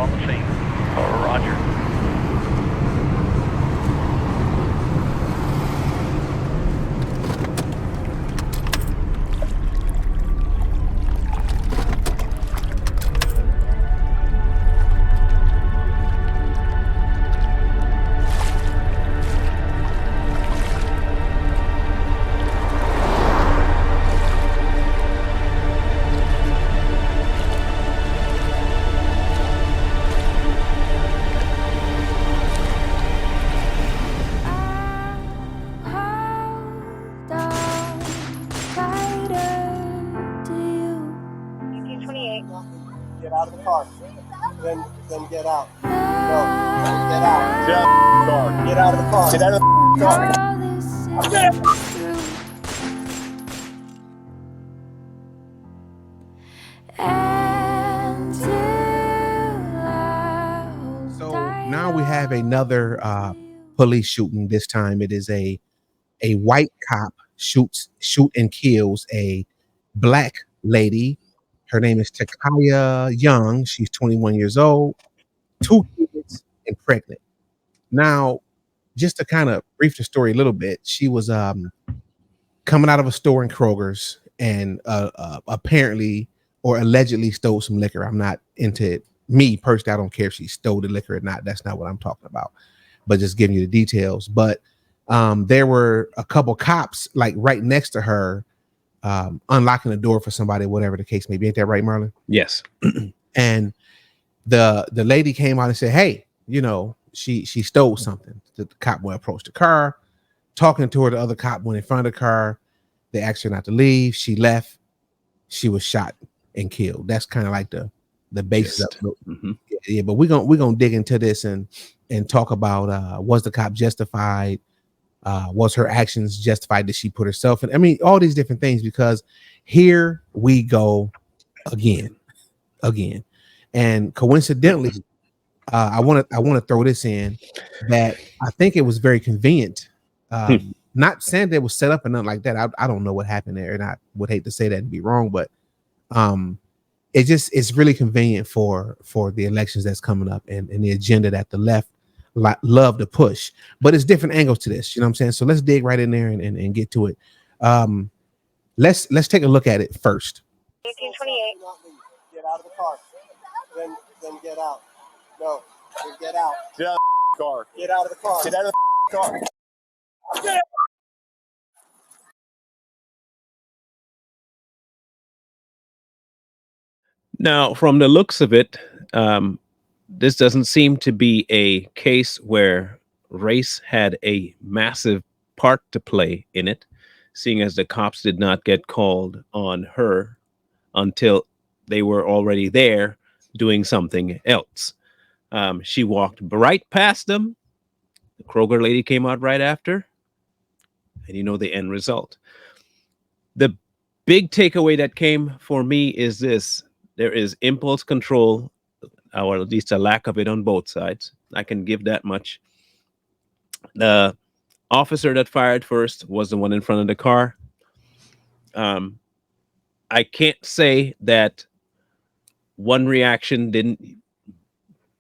on the scene. Roger. Get out of the car. Then get out. No, get out. Get out of the car. Get out of the car. Get out of the car. So now we have another police shooting. This time it is a white cop shoot and kills a black lady. Her name is Takaya Young. She's 21 years old, 2 kids, and pregnant. Now, just to kind of brief the story a little bit, she was coming out of a store in Kroger's and apparently or allegedly stole some liquor. I'm not into it. Me personally, I don't care if she stole the liquor or not. That's not what I'm talking about. But just giving you the details. But there were a couple cops like right next to her, unlocking the door for somebody, whatever the case may be. Ain't that right, Marlon? Yes. And the lady came out and said, "Hey, you know, she stole something." The cop went approached the car, talking to her. The other cop went in front of the car. They asked her not to leave. She left. She was shot and killed. That's kind of like the basis of it. Mm-hmm. Yeah, but we're gonna dig into this and talk about was the cop justified? Was her actions justified? Did she put herself in? I mean, all these different things, because here we go again. And coincidentally, I want to throw this in that I think it was very convenient. Not saying that it was set up and nothing like that. I don't know what happened there, and I would hate to say that and be wrong, but it's really convenient for the elections that's coming up and the agenda that the left love to push. But it's different angles to this, you know what I'm saying? So let's dig right in there and get to it. Let's take a look at it first. 1828. Get out of the car. Then get out. No, then get out. Get out of the car. Get out of the car. Get out of the car. Now, from the looks of it, this doesn't seem to be a case where race had a massive part to play in it, seeing as the cops did not get called on her until they were already there doing something else. She walked right past them. The Kroger lady came out right after, and you know the end result. The big takeaway that came for me is this: there is impulse control, or at least a lack of it on both sides. I can give that much. The officer that fired first was the one in front of the car. I can't say that one reaction didn't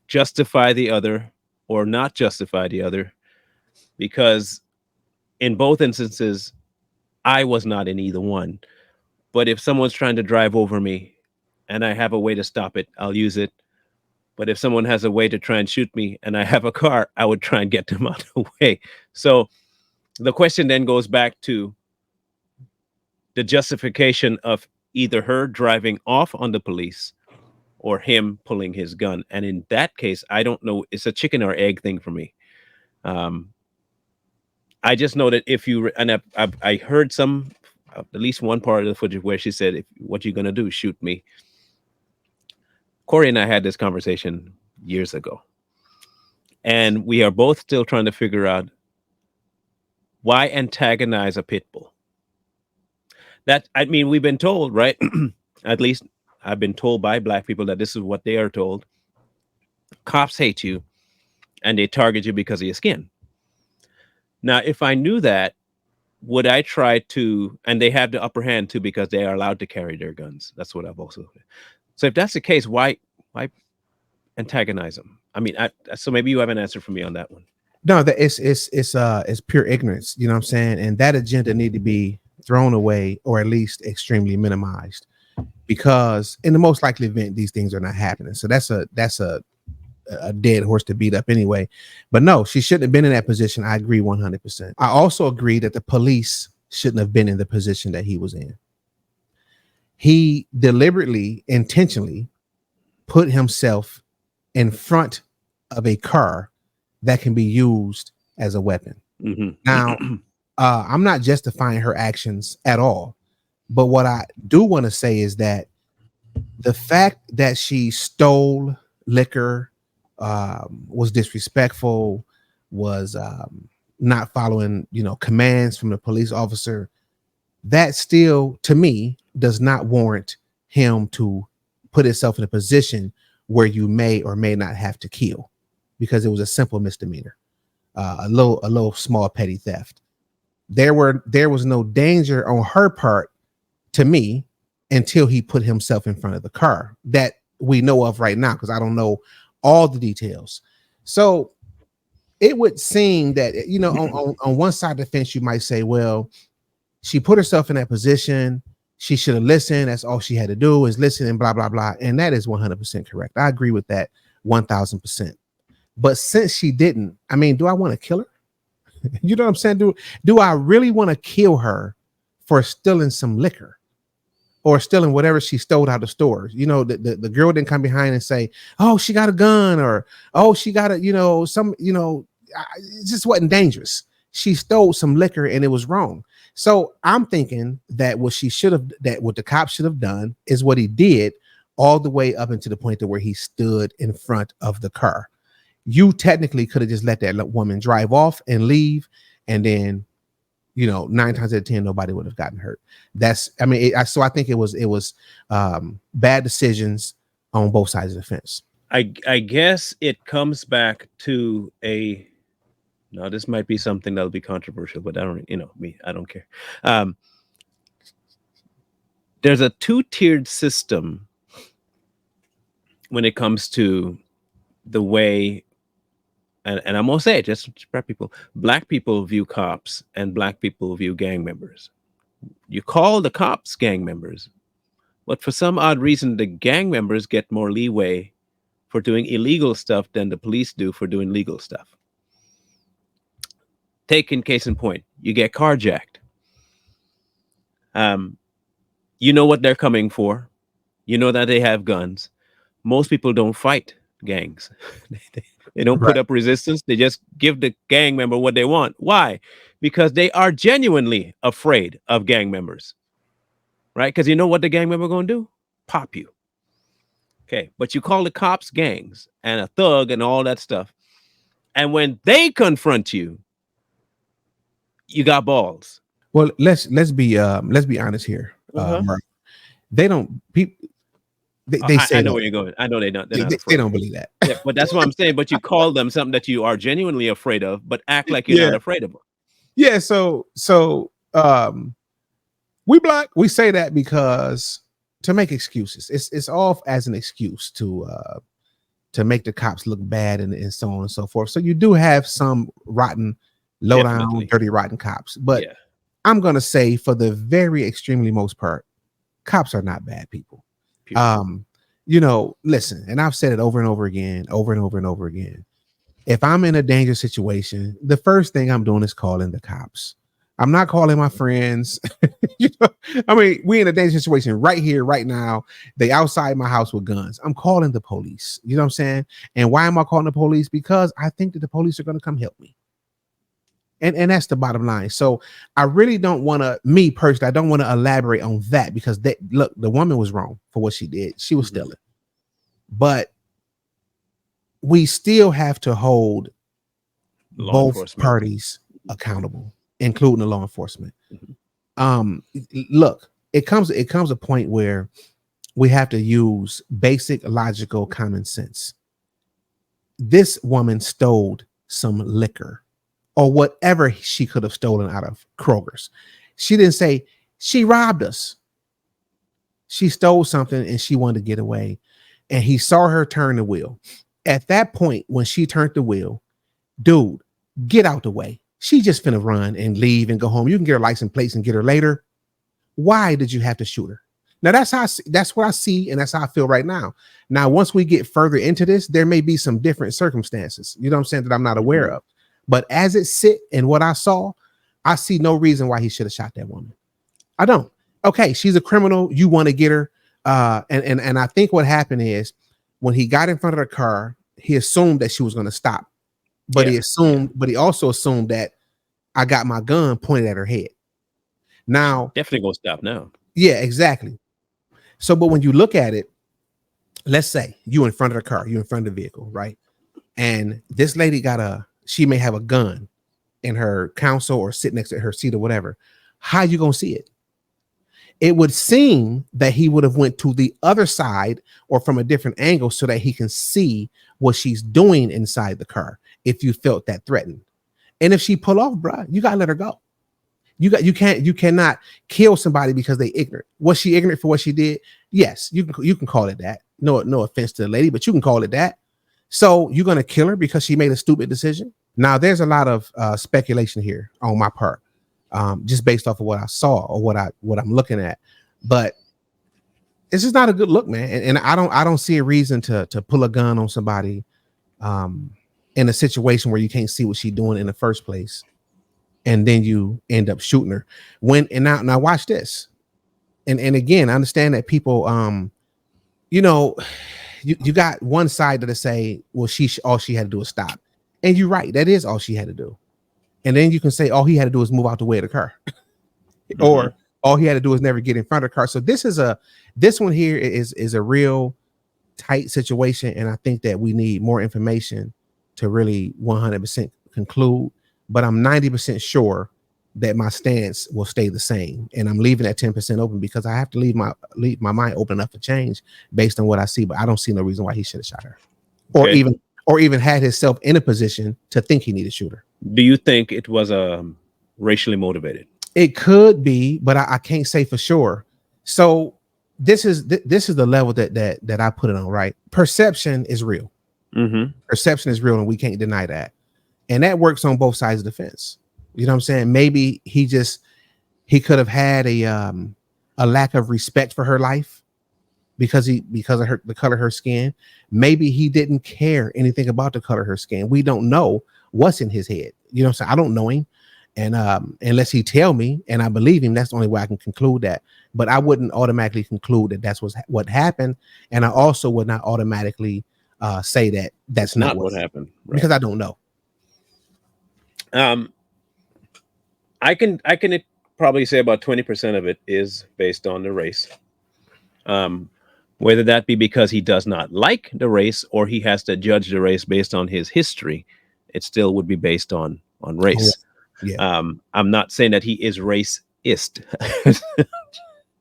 justify the other or not justify the other, because in both instances, I was not in either one. But if someone's trying to drive over me and I have a way to stop it, I'll use it. But if someone has a way to try and shoot me and I have a car, I would try and get them out of the way. So the question then goes back to the justification of either her driving off on the police or him pulling his gun. And in that case, I don't know. It's a chicken or egg thing for me. I just know that if you, and I heard some, at least one part of the footage where she said, what you going to do, shoot me. Corey and I had this conversation years ago. And we are both still trying to figure out why antagonize a pit bull. That, I mean, we've been told, right? At least I've been told by Black people that this is what they are told. Cops hate you and they target you because of your skin. Now, if I knew that, would I try to, and they have the upper hand too, because they are allowed to carry their guns. That's what I've also. So if that's the case, why antagonize him? I mean, so maybe you have an answer for me on that one. No, that it's pure ignorance. You know what I'm saying? And that agenda need to be thrown away or at least extremely minimized, because in the most likely event, these things are not happening. So that's a dead horse to beat up anyway. But no, she shouldn't have been in that position. I agree 100%. I also agree that the police shouldn't have been in the position that he was in. He deliberately, intentionally put himself in front of a car that can be used as a weapon. Mm-hmm. Now, I'm not justifying her actions at all, but what I do want to say is that the fact that she stole liquor, was disrespectful, was not following, commands from the police officer, that still, to me, does not warrant him to put himself in a position where you may or may not have to kill, because it was a simple misdemeanor, a little small petty theft. There was no danger on her part, to me, until he put himself in front of the car that we know of right now, because I don't know all the details. So it would seem that, on one side of the fence, you might say, well, she put herself in that position. She should have listened. That's all she had to do is listen and blah, blah, blah. And that is 100% correct. I agree with that 1000%. But since she didn't, I mean, do I want to kill her? You know what I'm saying? Do I really want to kill her for stealing some liquor or stealing whatever she stole out of stores? The girl didn't come behind and say, oh, she got a gun, or, oh, she got a, it just wasn't dangerous. She stole some liquor and it was wrong. So I'm thinking that what the cops should have done is what he did, all the way up into the point to where he stood in front of the car. You technically could have just let that woman drive off and leave, and then, 9 times out of 10, nobody would have gotten hurt. So I think it was bad decisions on both sides of the fence. I guess it comes back to now this might be something that'll be controversial, but I don't care. There's a 2-tiered system when it comes to the way, and I'm gonna say it just to prep people, Black people view cops and Black people view gang members. You call the cops gang members, but for some odd reason, the gang members get more leeway for doing illegal stuff than the police do for doing legal stuff. Taken case in point, you get carjacked. You know what they're coming for. You know that they have guns. Most people don't fight gangs. They don't put up resistance. They just give the gang member what they want. Why? Because they are genuinely afraid of gang members, right? Because you know what the gang member going to do? Pop you. Okay, but you call the cops gangs and a thug and all that stuff. And when they confront you, you got balls. Well, let's be honest here. They don't people. They say I know where you're going. I know they're not. They don't believe that. Yeah, but that's what I'm saying. But you call them something that you are genuinely afraid of, but act like you're not afraid of them. Yeah. So we Black. We say that because to make excuses. It's all as an excuse to make the cops look bad and so on and so forth. So you do have some rotten, low down, dirty, rotten cops. But I'm gonna say, for the very extremely most part, cops are not bad people. Listen, and I've said it over and over again. If I'm in a dangerous situation, the first thing I'm doing is calling the cops. I'm not calling my friends. We in a dangerous situation right here, right now. They outside my house with guns. I'm calling the police. You know what I'm saying? And why am I calling the police? Because I think that the police are going to come help me. And that's the bottom line. So I really don't want to, me personally, I don't want to elaborate on that, because the woman was wrong for what she did. She was stealing. But we still have to hold both parties accountable, including the law enforcement. Look, it comes a point where we have to use basic logical common sense. This woman stole some liquor or whatever she could have stolen out of Kroger's. She didn't say she robbed us. She stole something and she wanted to get away. and he saw her turn the wheel. At that point, when she turned the wheel, dude, get out the way. She just finna run and leave and go home. You can get her license plates and get her later. Why did you have to shoot her? Now that's what I see, and that's how I feel right now. Now, once we get further into this, there may be some different circumstances, you know what I'm saying, that I'm not aware of. But as it sit and what I saw, I see no reason why he should have shot that woman. I don't. Okay, she's a criminal. You want to get her. And I think what happened is when he got in front of the car, he assumed that she was going to stop. But he also assumed that I got my gun pointed at her head. Now, definitely gonna stop now. Yeah, exactly. So, but when you look at it, let's say you in front of the car, you in front of the vehicle, right? And this lady she may have a gun in her console or sit next to her seat or whatever. How you gonna see it? It would seem that he would have went to the other side or from a different angle so that he can see what she's doing inside the car. If you felt that threatened, and if she pull off, bruh, you gotta let her go. You cannot kill somebody because they ignorant. Was she ignorant for what she did? Yes, you can call it that. No offense to the lady, but you can call it that. So you're gonna kill her because she made a stupid decision? Now there's a lot of speculation here on my part, just based off of what I saw or what I'm looking at. But this is not a good look, man. And I don't see a reason to pull a gun on somebody in a situation where you can't see what she's doing in the first place. And then you end up shooting her. Now watch this. And again, I understand that people, you got one side that say, well, all she had to do is stop. And you're right. That is all she had to do. And then you can say, all he had to do is move out the way of the car. Or all he had to do is never get in front of the car. So this one here is a real tight situation. And I think that we need more information to really 100% conclude. But I'm 90% sure that my stance will stay the same, and I'm leaving that 10% open because I have to leave my mind open enough for change based on what I see. But I don't see no reason why he should have shot her, or even had himself in a position to think he needed to shoot her. Do you think it was racially motivated? It could be, but I can't say for sure. So this is the level that I put it on. Right, perception is real. Perception is real, and we can't deny that. And that works on both sides of the fence. You know what I'm saying? Maybe he could have had a lack of respect for her life because of the color of her skin. Maybe he didn't care anything about the color of her skin. We don't know what's in his head. You know what I'm saying? I don't know him. And unless he tell me and I believe him, that's the only way I can conclude that. But I wouldn't automatically conclude that that's what happened. And I also would not automatically say that that's not what happened. Right. Because I don't know. I can probably say about 20% of it is based on the race. Whether that be because he does not like the race or he has to judge the race based on his history, it still would be based on race. Yeah. I'm not saying that he is racist.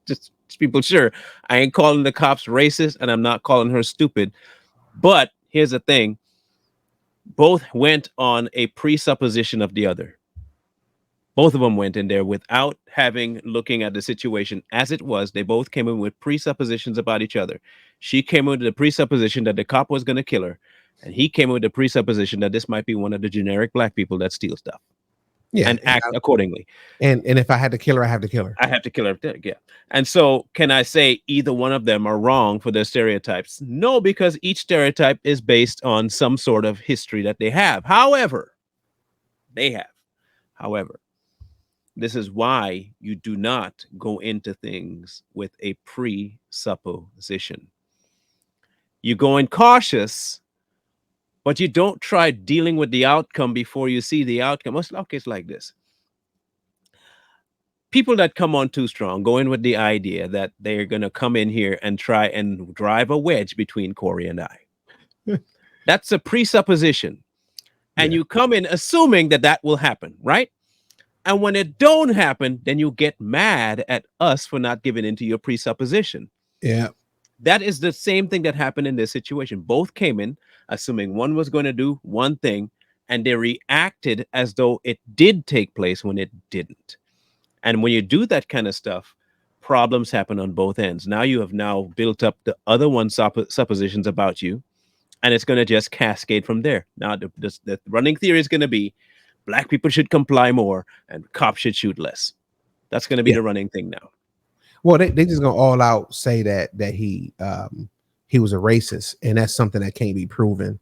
just people, sure. I ain't calling the cops racist and I'm not calling her stupid. But here's the thing. Both went on a presupposition of the other. Both of them went in there without looking at the situation as it was. They both came in with presuppositions about each other. She came in with the presupposition that the cop was going to kill her. And he came in with the presupposition that this might be one of the generic black people that steal stuff. Yeah, and act accordingly. And if I had to kill her, I have to kill her. I have to kill her. Yeah. And so can I say either one of them are wrong for their stereotypes? No, because each stereotype is based on some sort of history that they have. However, this is why you do not go into things with a presupposition. You go in cautious, but you don't try dealing with the outcome before you see the outcome. Okay, it's like this. People that come on too strong go in with the idea that they're going to come in here and try and drive a wedge between Corey and I. That's a presupposition. And you come in assuming that will happen, right? And when it don't happen, then you get mad at us for not giving into your presupposition. Yeah. That is the same thing that happened in this situation. Both came in assuming one was going to do one thing, and they reacted as though it did take place when it didn't. And when you do that kind of stuff, problems happen on both ends. Now you have now built up the other one's suppositions about you, and it's going to just cascade from there. Now the running theory is going to be black people should comply more and cops should shoot less. That's going to be Yeah. the running thing now. Well, they just gonna all out say that he was a racist, and that's something that can't be proven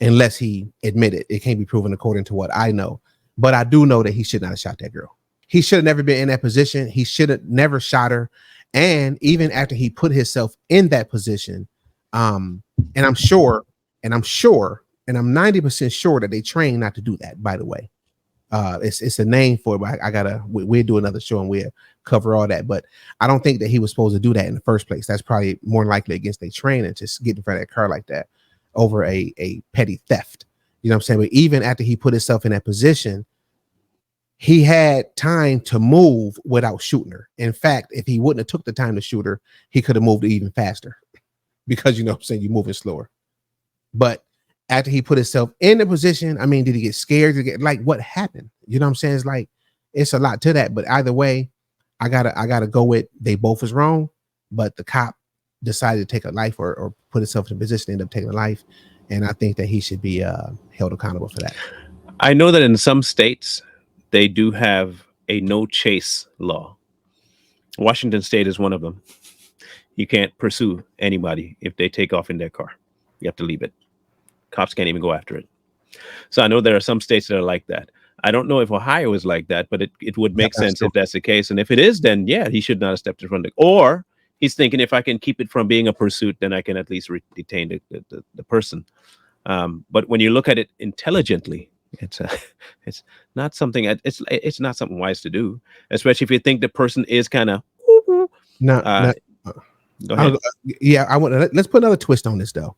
unless he admitted. It can't be proven according to what I know. But I do know that he should not have shot that girl. He should have never been in that position. He should have never shot her. And even after he put himself in that position, and I'm 90% sure that they train not to do that, by the way. It's a name for it, but we'll do another show and we'll cover all that. But I don't think that he was supposed to do that in the first place. That's probably more likely against their training, just get in front of that car like that over a petty theft. You know what I'm saying? But even after he put himself in that position, he had time to move without shooting her. In fact, if he wouldn't have took the time to shoot her, he could have moved even faster because, you know what I'm saying, you're moving slower. But after he put himself in the position, I mean, did he get scared? Like, what happened? You know what I'm saying? It's like, it's a lot to that. But either way, I gotta go with they both was wrong, but the cop decided to take a life or put himself in a position to end up taking a life. And I think that he should be held accountable for that. I know that in some states, they do have a no chase law. Washington State is one of them. You can't pursue anybody if they take off in their car. You have to leave it. Cops can't even go after it. So I know there are some states that are like that. I don't know if Ohio is like that, but it would make sense if that's the case. And if it is, then yeah, he should not have stepped in front of it. Or he's thinking, if I can keep it from being a pursuit, then I can at least detain the person. But when you look at it intelligently, it's not something. It's not something wise to do, especially if you think the person is kind of. No, go ahead. Yeah, I want. Let's put another twist on this though.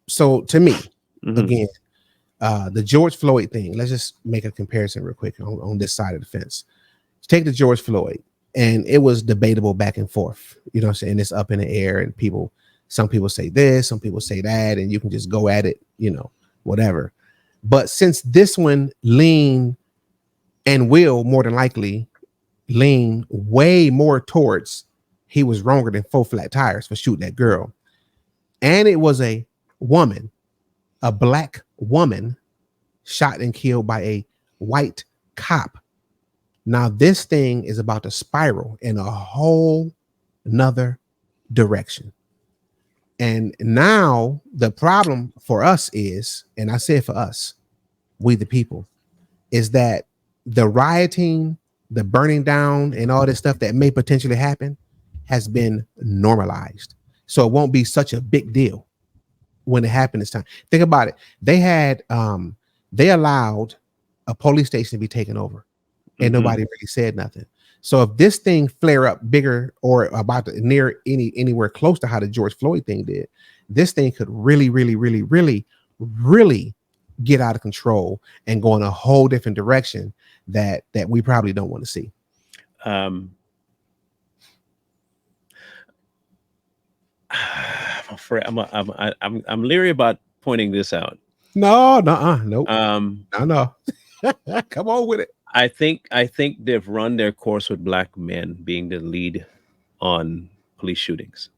So to me, again, the George Floyd thing. Let's just make a comparison real quick on this side of the fence. Take the George Floyd, and it was debatable back and forth. You know what I'm saying? It's up in the air, and some people say this, some people say that, and you can just go at it, you know, whatever. But since this one lean and will more than likely lean way more towards he was wronger than 4 flat tires for shooting that girl. And it was a woman, a black woman shot and killed by a white cop. Now this thing is about to spiral in a whole nother direction. And now the problem for us is, and I say it for us, we the people, is that the rioting, the burning down, and all this stuff that may potentially happen has been normalized. So it won't be such a big deal when it happened this time. Think about it. They allowed a police station to be taken over, and nobody really said nothing. So if this thing flare up bigger or about to near anywhere close to how the George Floyd thing did, this thing could really, really, really, really, really get out of control and go in a whole different direction that we probably don't want to see. I'm afraid I'm leery about pointing this out. Nope. No. Come on with it. I think they've run their course with black men being the lead on police shootings.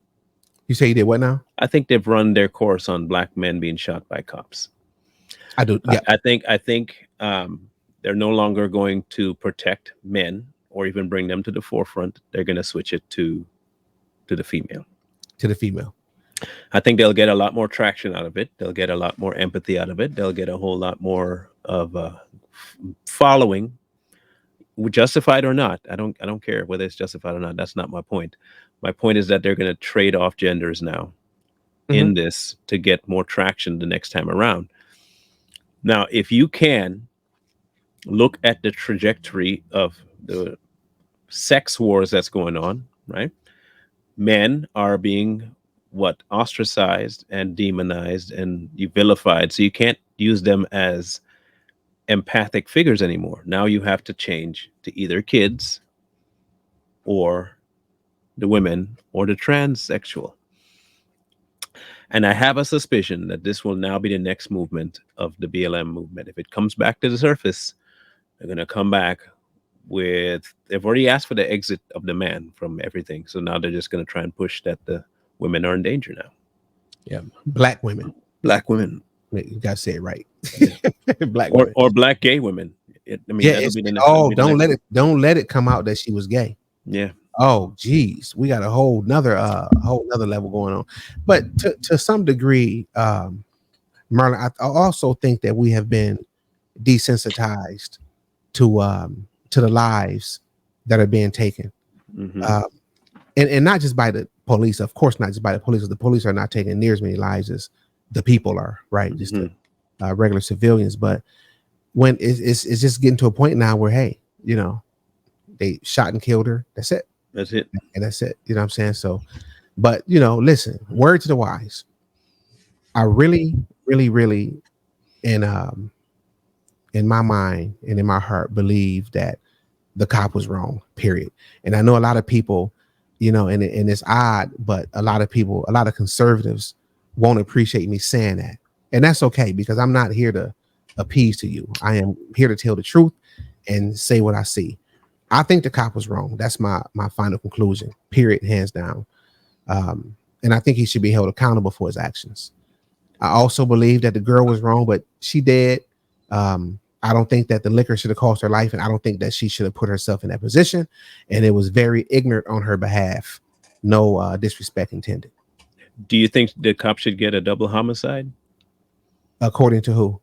You say you did what now? I think they've run their course on black men being shot by cops. I do. Yeah. I think they're no longer going to protect men or even bring them to the forefront. They're going to switch it to the female. To the female. I think they'll get a lot more traction out of it. They'll get a lot more empathy out of it. They'll get a whole lot more of following, justified or not. I don't care whether it's justified or not. That's not my point. My point is that they're going to trade off genders now in this to get more traction the next time around. Now, if you can look at the trajectory of the sex wars that's going on, right? Men are being ostracized and demonized and vilified. So you can't use them as empathic figures anymore. Now you have to change to either kids or the women or the transsexual. And I have a suspicion that this will now be the next movement of the BLM movement. If it comes back to the surface, they're going to come back they've already asked for the exit of the man from everything. So now they're just going to try and push that the women are in danger now. Yeah, black women. Black women. You gotta say it right. Yeah. Black women. Or black gay women. That'll be the next. Don't let it come out that she was gay. Yeah. Oh, geez, we got a whole nother level going on. But to some degree, Marlon, I also think that we have been desensitized to the lives that are being taken, and not just by the police. Of course, not just by the police. The police are not taking near as many lives as the people are, right? Just the regular civilians. But when it's just getting to a point now where, hey, they shot and killed her. That's it. That's it. And that's it. You know what I'm saying? So, but listen, word to the wise. I really, really, really, in my mind and in my heart, believe that the cop was wrong, period. And I know a lot of people, and it's odd, but a lot of people, a lot of conservatives won't appreciate me saying that. And that's okay, because I'm not here to appease to you. I am here to tell the truth and say what I see. I think the cop was wrong. That's my final conclusion, period, hands down. And I think he should be held accountable for his actions. I also believe that the girl was wrong, but she dead. I don't think that the liquor should have cost her life, and I don't think that she should have put herself in that position. And it was very ignorant on her behalf. No disrespect intended. Do you think the cop should get a double homicide? According to who?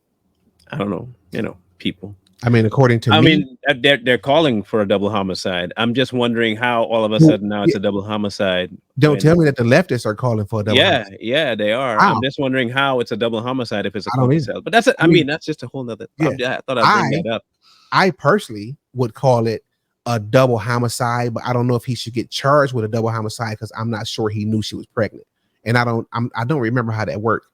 I don't know. People. I mean, according to me. I mean, they're calling for a double homicide. I'm just wondering how all of a sudden now it's a double homicide. Don't tell me that the leftists are calling for a double homicide. Yeah, they are. Wow. I'm just wondering how it's a double homicide if it's a homicide. But that's it. I mean, that's just a whole nother. Yeah. I thought I'd bring that up. I personally would call it a double homicide, but I don't know if he should get charged with a double homicide because I'm not sure he knew she was pregnant, and I don't remember how that worked.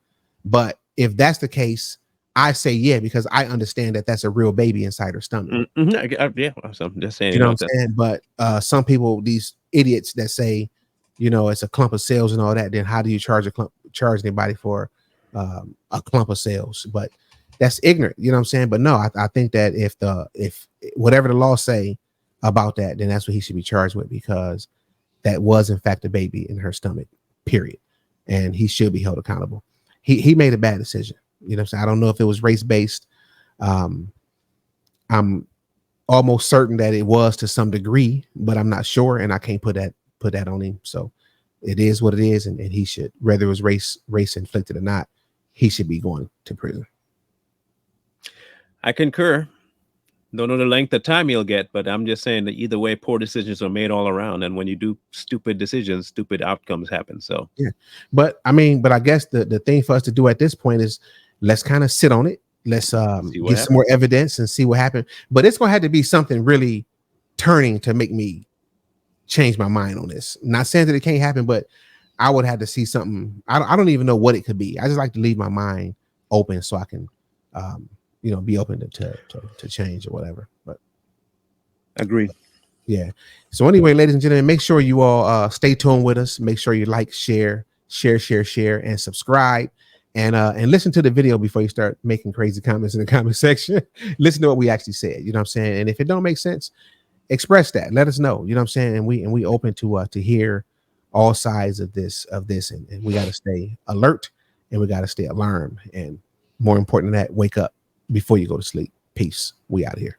But if that's the case, I say yeah, because I understand that that's a real baby inside her stomach. Yeah, I'm just saying. You know what I'm saying? But some people, these idiots that say, it's a clump of cells and all that, then how do you charge anybody for a clump of cells? But that's ignorant. You know what I'm saying? But no, I think that if whatever the law say about that, then that's what he should be charged with, because that was in fact a baby in her stomach, period. And he should be held accountable. He made a bad decision. You know what I'm saying? I don't know if it was race-based. I'm almost certain that it was to some degree, but I'm not sure, and I can't put that on him. So it is what it is, and he should, whether it was race inflicted or not, he should be going to prison. I concur. Don't know the length of time you'll get, but I'm just saying that either way, poor decisions are made all around. And when you do stupid decisions, stupid outcomes happen. So yeah, but I guess the thing for us to do at this point is let's kind of sit on it. Let's get some more evidence and see what happened. But it's gonna have to be something really turning to make me change my mind on this. I'm not saying that it can't happen, but I would have to see something. I don't even know what it could be. I just like to leave my mind open so I can be open to change or whatever. But agreed. Yeah. So anyway, ladies and gentlemen, make sure you all stay tuned with us. Make sure you like, share, and subscribe, and listen to the video before you start making crazy comments in the comment section. Listen to what we actually said. You know what I'm saying? And if it don't make sense, express that. Let us know. You know what I'm saying? And we open to hear all sides of this, and we got to stay alert, and we got to stay alarmed, and more important than that, wake up before you go to sleep. Peace. We out of here.